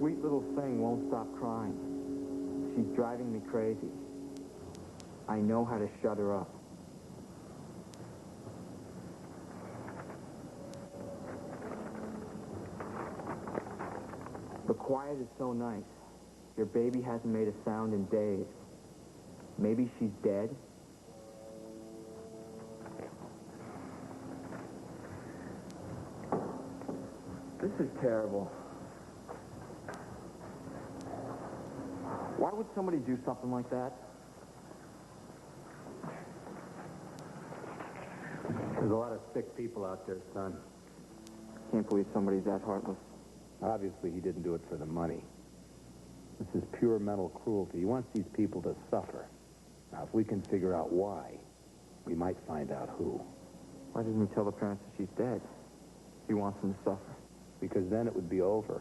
sweet little thing won't stop crying. She's driving me crazy. I know how to shut her up. The quiet is so nice. Your baby hasn't made a sound in days. Maybe she's dead? This is terrible. Why would somebody do something like that? There's a lot of sick people out there, son. Can't believe somebody's that heartless. Obviously, he didn't do it for the money. This is pure mental cruelty. He wants these people to suffer. Now, if we can figure out why, we might find out who. Why didn't he tell the parents that she's dead? He wants them to suffer. Because then it would be over.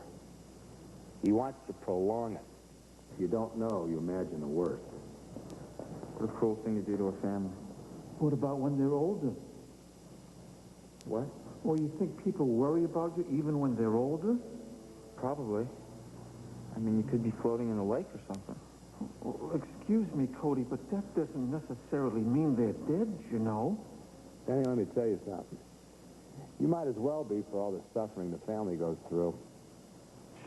He wants to prolong it. If you don't know, you imagine the worst. What a cruel thing to do to a family. What about when they're older? What? Well, you think people worry about you even when they're older? Probably. I mean, you could be floating in a lake or something. Well, excuse me, Cody, but that doesn't necessarily mean they're dead, you know. Danny, let me tell you something. You might as well be for all the suffering the family goes through.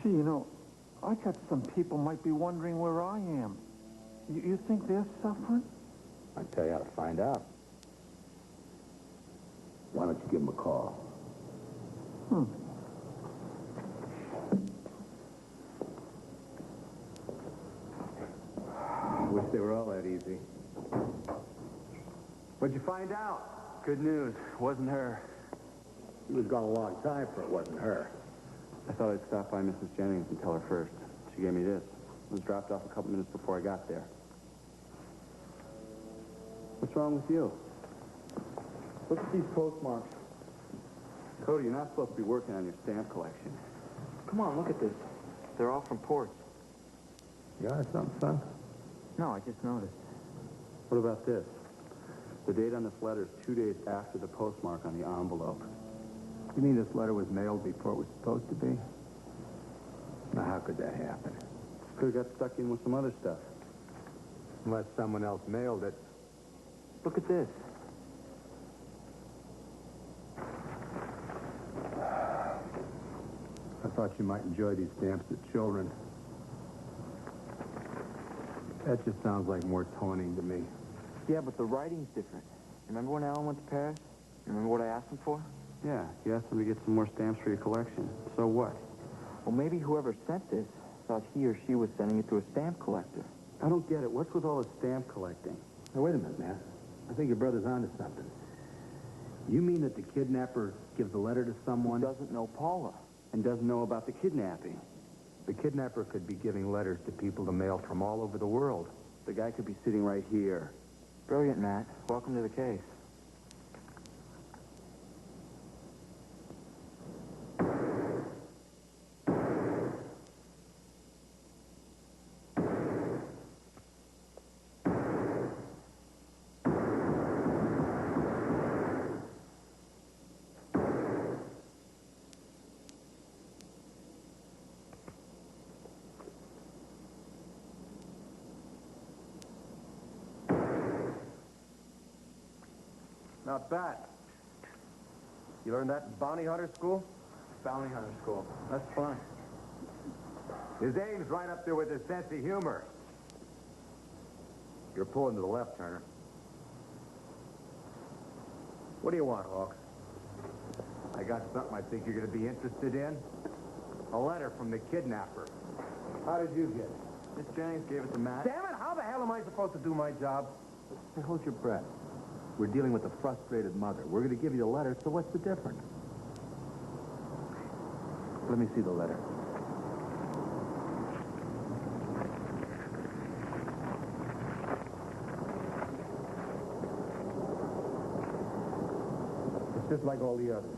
Gee, you know, I got some people might be wondering where I am. You think they're suffering? I'll tell you how to find out. Why don't you give him a call? Wish they were all that easy. What'd you find out? Good news. Wasn't her. She was gone a long time for it wasn't her. I thought I'd stop by Mrs. Jennings and tell her first. She gave me this. It was dropped off a couple minutes before I got there. What's wrong with you? Look at these postmarks. Cody, you're not supposed to be working on your stamp collection. Come on, look at this. They're all from ports. You got something, son? No, I just noticed. What about this? The date on this letter is 2 days after the postmark on the envelope. You mean this letter was mailed before it was supposed to be? Now, how could that happen? Could have got stuck in with some other stuff. Unless someone else mailed it. Look at this. I thought you might enjoy these stamps as children. That just sounds like more toning to me. Yeah, but the writing's different. Remember when Alan went to Paris? Remember what I asked him for? Yeah, you asked them to get some more stamps for your collection. So what? Well, maybe whoever sent this thought he or she was sending it to a stamp collector. I don't get it. What's with all the stamp collecting? Now, wait a minute, Matt. I think your brother's onto something. You mean that the kidnapper gives a letter to someone? He doesn't know Paula. And doesn't know about the kidnapping. The kidnapper could be giving letters to people to mail from all over the world. The guy could be sitting right here. Brilliant, Matt. Welcome to the case. Not bad. You learned that in bounty hunter school? Bounty hunter school. That's fun. His aim's right up there with his sense of humor. You're pulling to the left, Turner. What do you want, Hawks? I got something I think you're going to be interested in. A letter from the kidnapper. How did you get it? Miss Jennings gave it to Matt. Damn it, how the hell am I supposed to do my job? Hey, hold your breath. We're dealing with a frustrated mother. We're going to give you the letter, so what's the difference? Let me see the letter. It's just like all the others.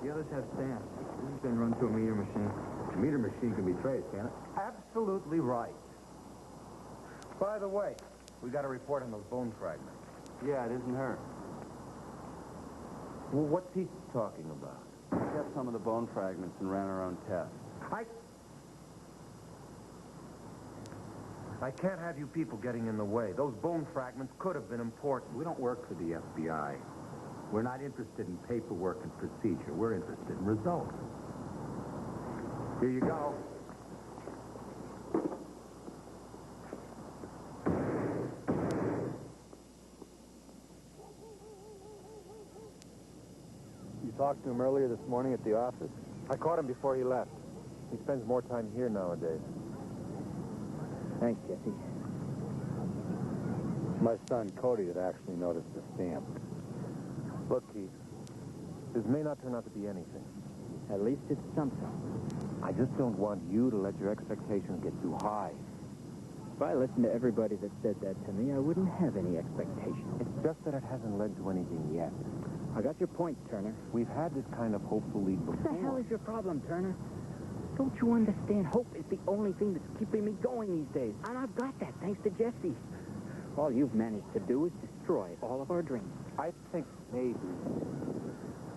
The others have stamps. This has been run through a meter machine. A meter machine can be traced, can't it? Absolutely right. By the way, we got a report on those bone fragments. Yeah, it isn't her. Well, what's he talking about? We got some of the bone fragments and ran our own tests. I can't have you people getting in the way. Those bone fragments could have been important. We don't work for the FBI. We're not interested in paperwork and procedure. We're interested in results. Here you go. You talked to him earlier this morning at the office? I caught him before he left. He spends more time here nowadays. Thanks, Jesse. It's my son, Cody, that actually noticed the stamp. Look, Keith, this may not turn out to be anything. At least it's something. I just don't want you to let your expectations get too high. If I listened to everybody that said that to me, I wouldn't have any expectations. It's just that it hasn't led to anything yet. I got your point, Turner. We've had this kind of hopeful lead before. What the hell is your problem, Turner? Don't you understand? Hope is the only thing that's keeping me going these days. And I've got that thanks to Jesse. All you've managed to do is destroy all of our dreams. I think maybe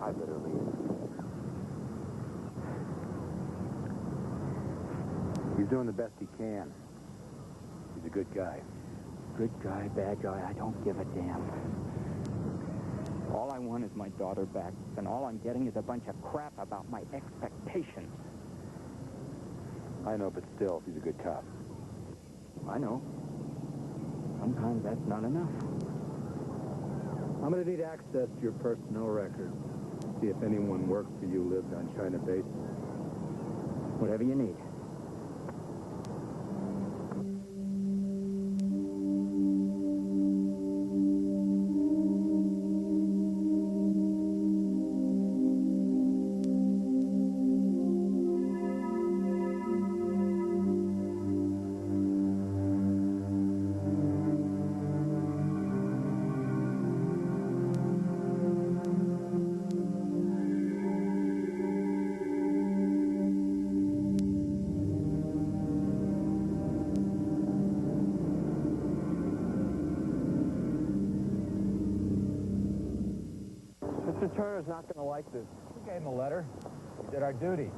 I better leave. He's doing the best he can. He's a good guy. Good guy, bad guy, I don't give a damn. All I want is my daughter back, and all I'm getting is a bunch of crap about my expectations. I know, but still, he's a good cop. I know. Sometimes that's not enough. I'm going to need access to your personnel record. See if anyone worked for you lived on China Basin. Whatever you need. Mr. Turner's not going to like this. We gave him a letter. We did our duty.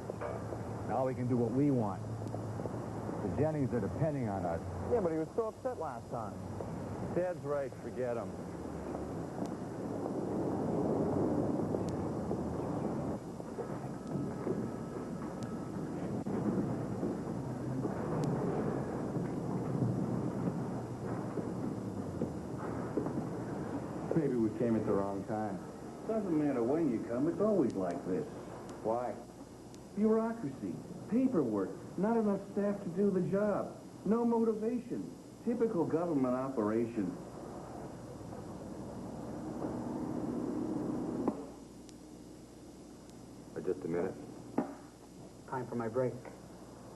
Now we can do what we want. The Jennings are depending on us. Yeah, but he was so upset last time. Ted's right. Forget him. Maybe we came at the wrong time. Doesn't matter when you come, it's always like this. Why? Bureaucracy, paperwork, not enough staff to do the job, no motivation. Typical government operation. For just a minute. Time for my break.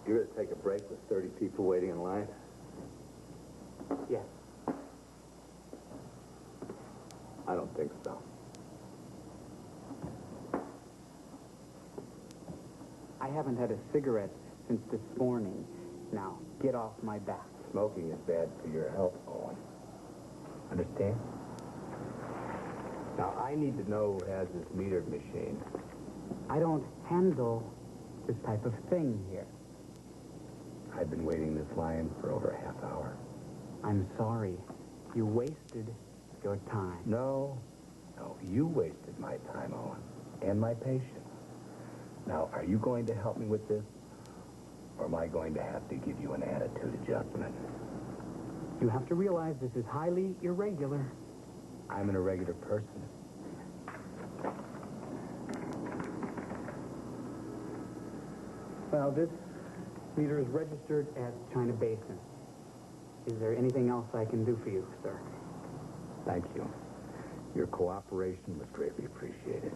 You're going to take a break with 30 people waiting in line? Yes. I don't think so. I haven't had a cigarette since this morning. Now, get off my back. Smoking is bad for your health, Owen. Understand? Now, I need to know who has this metered machine. I don't handle this type of thing here. I've been waiting this line for over a half hour. I'm sorry. You wasted your time. No, you wasted my time, Owen, and my patience. Now, are you going to help me with this, or am I going to have to give you an attitude adjustment? You have to realize this is highly irregular. I'm an irregular person. Well, this meter is registered as China Basin. Is there anything else I can do for you, sir? Thank you. Your cooperation was greatly appreciated.